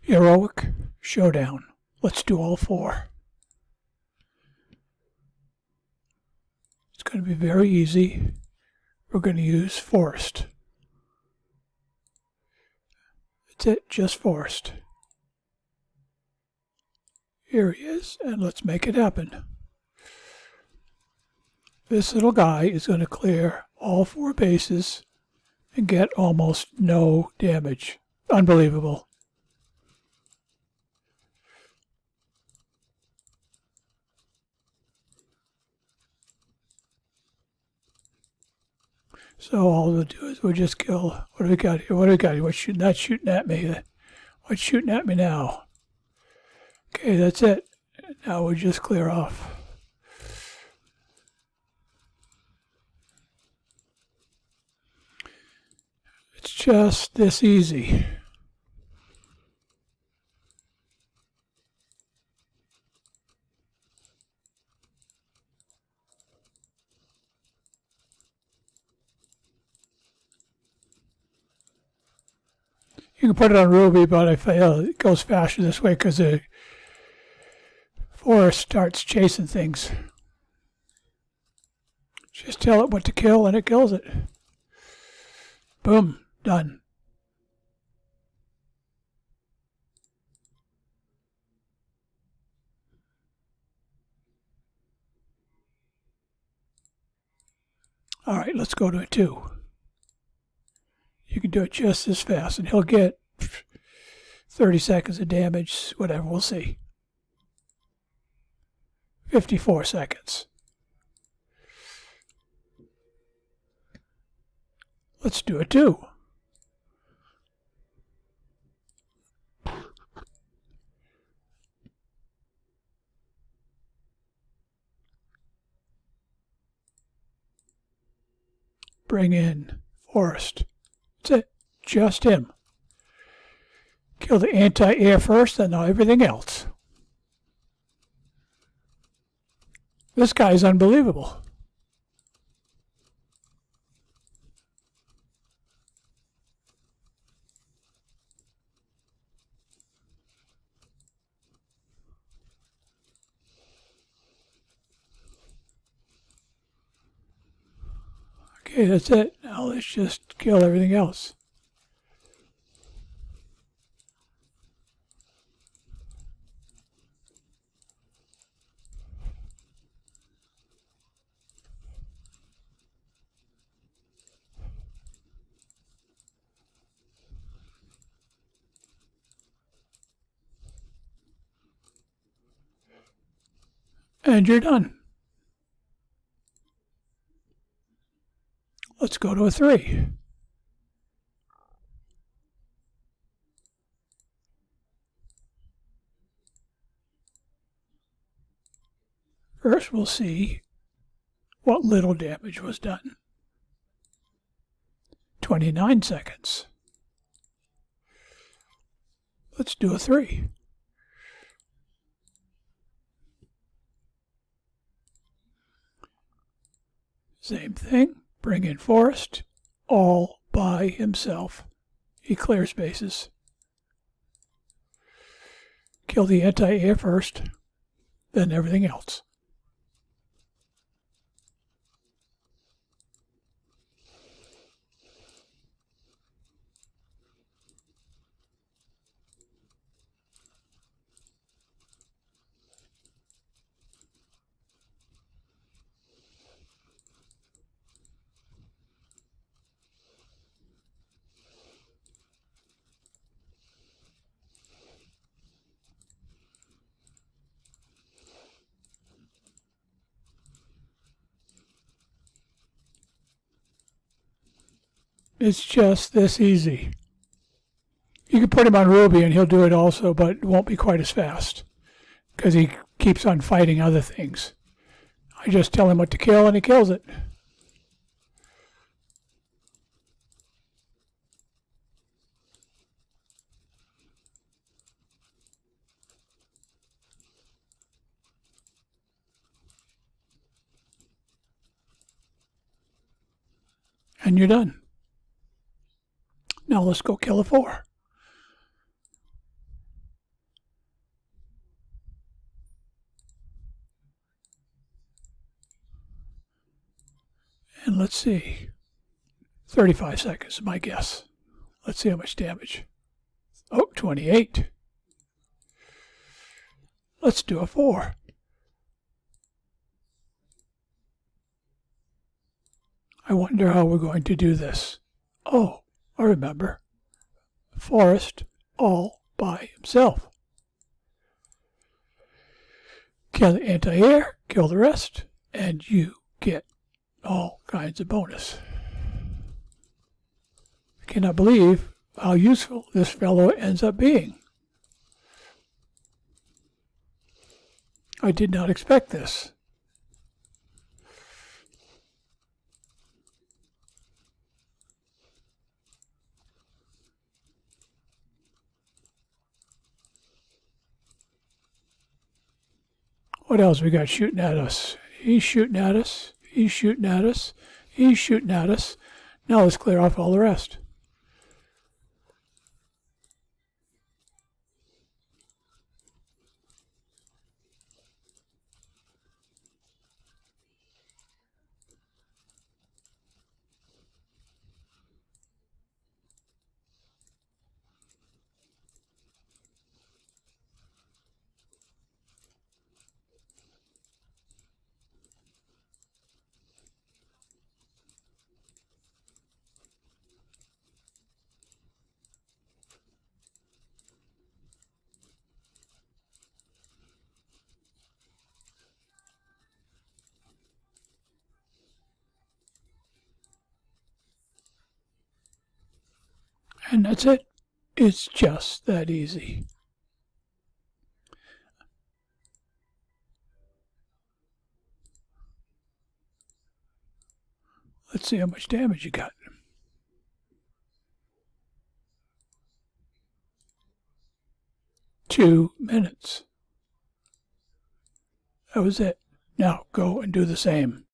Heroic Showdown. Let's do all 4. It's going to be very easy. We're going to use Forest. That's it, just Forest. Here he is, and let's make it happen. This little guy is going to clear all 4 bases and get almost no damage. Unbelievable. So all we'll do is we'll just kill. What do we got here? What do we got here? What's shooting? Not shooting at me. What's shooting at me now? Okay, that's it. Now we'll just clear off. It's just this easy. You can put it on Ruby, but I feel it goes faster this way because the Forest starts chasing things. Just tell it what to kill and it kills it. Boom, done. All right, let's go to a 2. You can do it just as fast, and he'll get 30 seconds of damage, whatever, we'll see. 54 seconds. Let's do a 2. Bring in Forest. That's it. Just him. Kill the anti-air first, and now everything else. This guy is unbelievable. Okay, that's it. Now let's just kill everything else. And you're done. Let's go to a 3. First, we'll see what little damage was done. 29 seconds. Let's do a 3. Same thing. Bring in Forest, all by himself. He clears bases. Kill the anti-air first, then everything else. It's just this easy. You can put him on Ruby and he'll do it also, but it won't be quite as fast because he keeps on fighting other things. I just tell him what to kill and he kills it. And you're done. Now let's go kill a 4. And let's see. 35 seconds, my guess. Let's see how much damage. Oh, 28. Let's do a 4. I wonder how we're going to do this. Oh, I remember. Forrest all by himself. Kill the anti-air, kill the rest, and you get all kinds of bonus. I cannot believe how useful this fellow ends up being. I did not expect this. What else we got shooting at us? He's shooting at us. He's shooting at us. He's shooting at us. Now let's clear off all the rest. And that's it. It's just that easy. Let's see how much damage you got. 2 minutes. That was it. Now go and do the same.